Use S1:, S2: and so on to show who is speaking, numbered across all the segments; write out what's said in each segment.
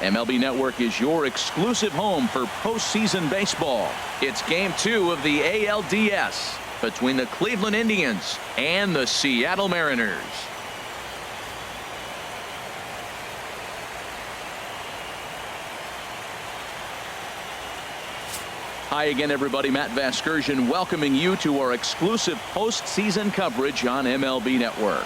S1: MLB Network is your exclusive home for postseason baseball. It's Game 2 of the ALDS between the Cleveland Indians and the Seattle Mariners. Hi again, everybody. Matt Vasgersian welcoming you to our exclusive postseason coverage on MLB Network.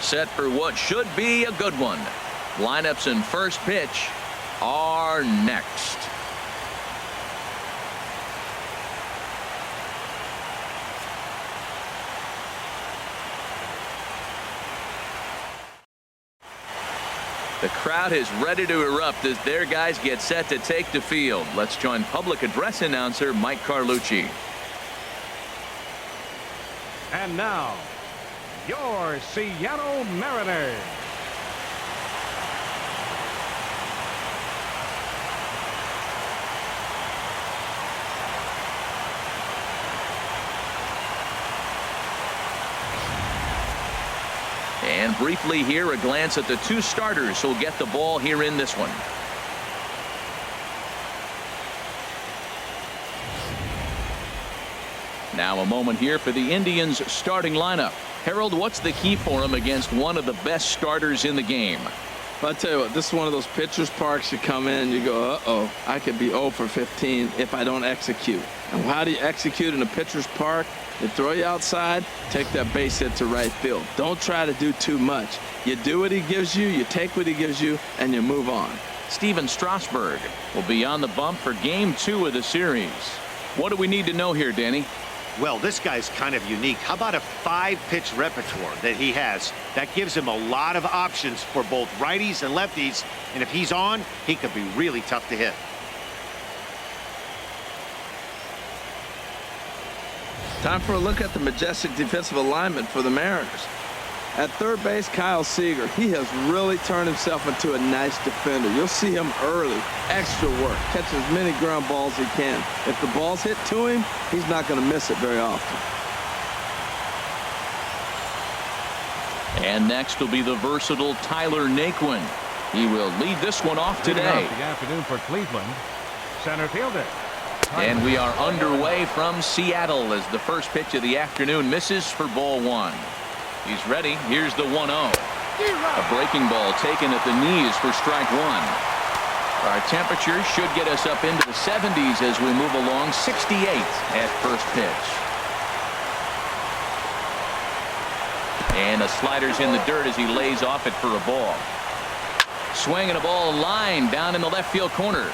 S1: Set for what should be a good one. Lineups and first pitch are next. The crowd is ready to erupt as their guys get set to take the field. Let's join public address announcer Mike Carlucci.
S2: And now, your Seattle Mariners.
S1: And briefly here, a glance at the two starters who'll get the ball here in this one. Now a moment here for the Indians starting lineup. Harold, what's the key for him against one of the best starters in the game?
S3: I'll tell you what, this is one of those pitcher's parks you come in and you go, uh-oh, I could be 0 for 15 if I don't execute. And how do you execute in a pitcher's park? They throw you outside, take that base hit to right field. Don't try to do too much. You do what he gives you, you take what he gives you, and you move on.
S1: Steven Strasburg will be on the bump for Game 2 of the series. What do we need to know here, Danny?
S4: Well, this guy's kind of unique. How about a 5-pitch repertoire that he has? That gives him a lot of options for both righties and lefties. And if he's on, he could be really tough to hit.
S3: Time for a look at the majestic defensive alignment for the Mariners. At third base, Kyle Seager. He has really turned himself into a nice defender. You'll see him early, extra work, catch as many ground balls as he can. If the ball's hit to him, he's not going to miss it very often.
S1: And next will be the versatile Tyler Naquin. He will lead this one off today.
S2: The afternoon for Cleveland, center fielder.
S1: And we are underway from Seattle as the first pitch of the afternoon misses for ball one. He's ready. Here's the 1-0. A breaking ball taken at the knees for strike one. Our temperature should get us up into the 70s as we move along. 68 at first pitch. And the slider's in the dirt as he lays off it for a ball. Swinging a ball line down in the left field corner.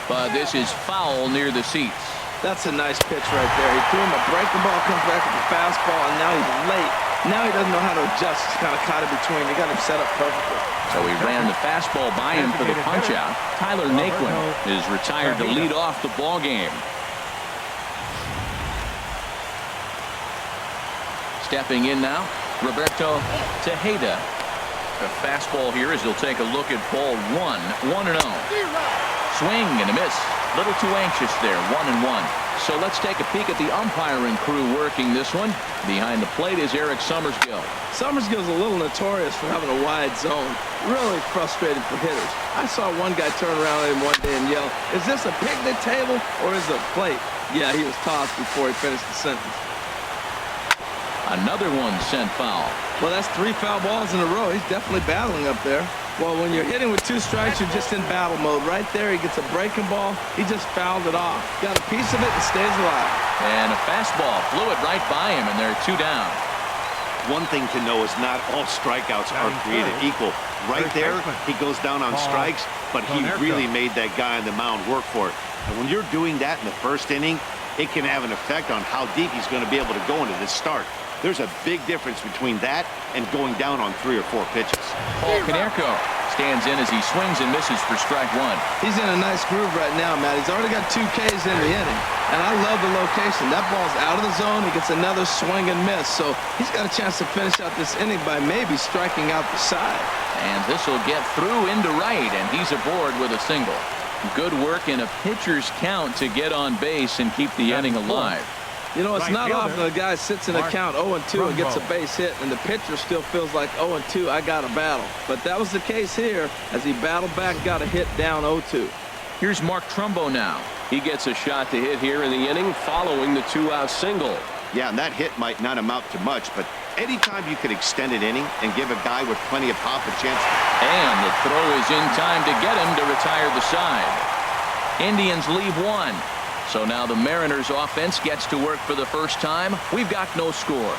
S1: But this is foul near the seats.
S3: That's a nice pitch right there. He threw him a breaking ball, comes back with a fastball, and now he's late. Now he doesn't know how to adjust. He's kind of caught in between. They got him set up perfectly.
S1: So he ran the fastball by him for the punch out. Tyler Naquin is retired to lead off the ball game. Stepping in now, Roberto Tejeda. A fastball here as he'll take a look at ball one. 1-0. Swing and a miss. Little too anxious there. 1-1. So let's take a peek at the umpiring crew working this one. Behind the plate is Eric Summersgill.
S3: Summersgill's a little notorious for having a wide zone. Really frustrating for hitters. I saw one guy turn around at him one day and yell, "Is this a picnic table or is it a plate?" Yeah, he was tossed before he finished the sentence.
S1: Another one sent foul.
S3: Well, that's 3 foul balls in a row. He's definitely battling up there. Well, when you're hitting with 2 strikes, you're just in battle mode. Right there, he gets a breaking ball. He just fouled it off. Got a piece of it and stays alive.
S1: And a fastball flew it right by him, and they're 2 down.
S4: One thing to know is not all strikeouts are created equal. Right there, he goes down on strikes, but he really made that guy on the mound work for it. And when you're doing that in the first inning, it can have an effect on how deep he's going to be able to go into this start. There's a big difference between that and going down on 3 or 4 pitches.
S1: Paul Konerko Stands in as he swings and misses for strike one.
S3: He's in a nice groove right now, Matt. He's already got 2 Ks in the inning. And I love the location. That ball's out of the zone. He gets another swing and miss. So he's got a chance to finish out this inning by maybe striking out the side.
S1: And this will get through into right, and he's aboard with a single. Good work in a pitcher's count to get on base and keep the inning alive.
S3: You know, it's
S2: Right
S3: not
S2: fielder,
S3: often a guy sits in a count 0-2 and gets a base hit, and the pitcher still feels like 0-2, I got a battle. But that was the case here as he battled back and got a hit down 0-2.
S1: Here's Mark Trumbo now. He gets a shot to hit here in the inning following the 2-out single.
S4: Yeah, and that hit might not amount to much, but anytime you could extend an inning and give a guy with plenty of pop a chance.
S1: And the throw is in time to get him to retire the side. Indians leave one. So now the Mariners offense gets to work for the first time. We've got no score.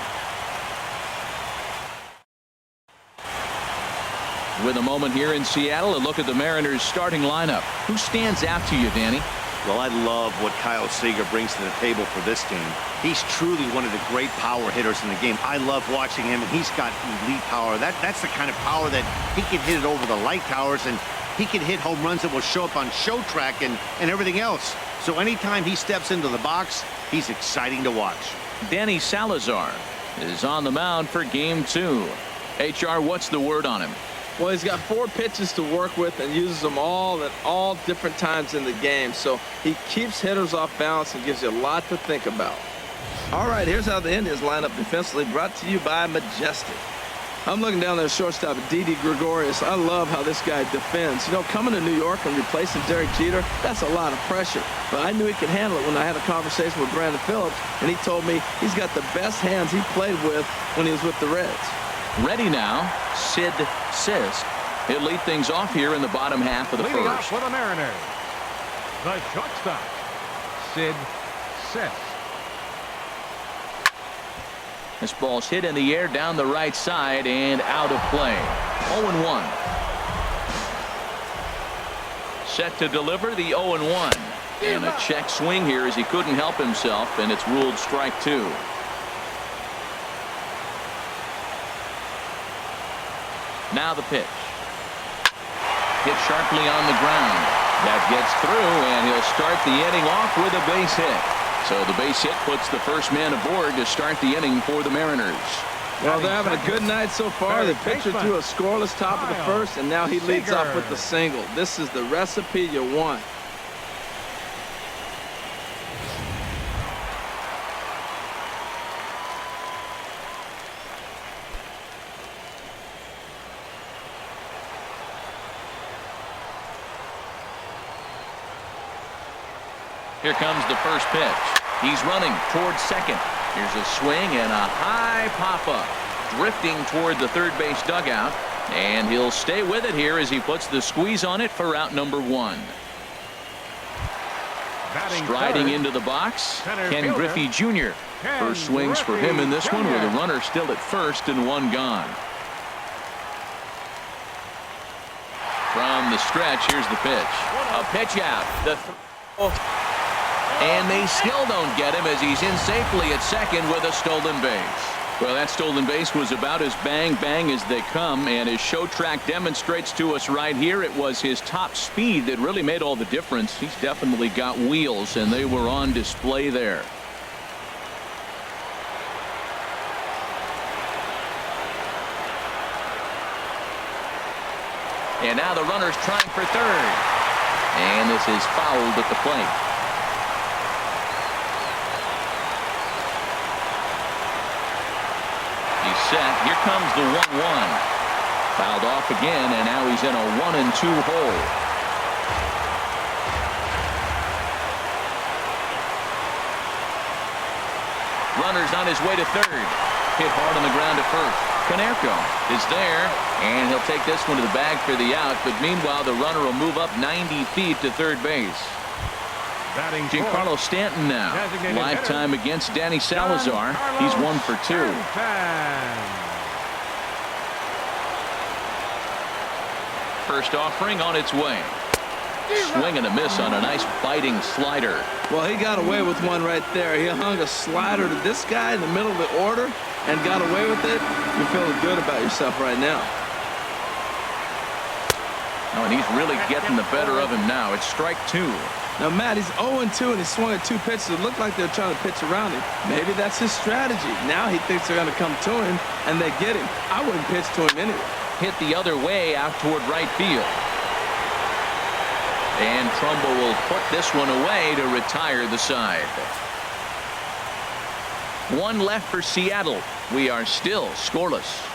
S1: With a moment here in Seattle, a look at the Mariners starting lineup. Who stands out to you, Danny?
S4: Well, I love what Kyle Seager brings to the table for this team. He's truly one of the great power hitters in the game. I love watching him, and he's got elite power. That's the kind of power that he can hit it over the light towers, and he can hit home runs that will show up on show track and everything else. So anytime he steps into the box, he's exciting to watch.
S1: Danny Salazar is on the mound for game 2. HR, what's the word on him?
S3: Well, he's got 4 pitches to work with and uses them all at all different times in the game. So he keeps hitters off balance and gives you a lot to think about. All right, here's how the Indians line up defensively, brought to you by Majestic. I'm looking down there at shortstop, Didi Gregorius. I love how this guy defends. You know, coming to New York and replacing Derek Jeter, that's a lot of pressure. But I knew he could handle it when I had a conversation with Brandon Phillips, and he told me he's got the best hands he played with when he was with the Reds.
S1: Ready now, Sid Sisk. He'll lead things off here in the bottom half of the
S2: Leading
S1: first.
S2: off for the Mariners, the shortstop, Sid Sisk.
S1: This ball's hit in the air down the right side and out of play. 0-1. Set to deliver the 0-1. And a check swing here as he couldn't help himself, and it's ruled strike 2. Now the pitch. Hit sharply on the ground. That gets through, and he'll start the inning off with a base hit. So the base hit puts the first man aboard to start the inning for the Mariners.
S3: Well, they're having a good night so far. The pitcher threw a scoreless top of the first, and now he leads off with the single. This is the recipe you want.
S1: Here comes the first pitch. He's running towards second. Here's a swing and a high pop-up. Drifting toward the third base dugout. And he'll stay with it here as he puts the squeeze on it for out number 1. Striding into the box, Ken Griffey Jr. First swings for him in this one with a runner still at first and 1 gone. From the stretch, here's the pitch. A pitch out. The and they still don't get him as he's in safely at second with a stolen base. Well, that stolen base was about as bang-bang as they come, and as show track demonstrates to us right here, it was his top speed that really made all the difference. He's definitely got wheels, and they were on display there. And now the runner's trying for third. And this is fouled at the plate. Set. Here comes the 1-1. Fouled off again, and now he's in a 1-2 hole. Runner's on his way to third. Hit hard on the ground to first. Canerco is there, and he'll take this one to the bag for the out, but meanwhile the runner will move up 90 feet to third base. Giancarlo Stanton now. Lifetime against Danny Salazar. He's 1 for 2. First offering on its way. Swing and a miss on a nice biting slider.
S3: Well, he got away with one right there. He hung a slider to this guy in the middle of the order and got away with it. You're feeling good about yourself right now.
S1: Oh, and he's really getting the better of him now. It's strike 2.
S3: Now, Matt, he's 0-2, and he swung at 2 pitches. It looked like they were trying to pitch around him. Maybe that's his strategy. Now he thinks they're going to come to him, and they get him. I wouldn't pitch to him anyway.
S1: Hit the other way out toward right field. And Trumbo will put this one away to retire the side. 1 left for Seattle. We are still scoreless.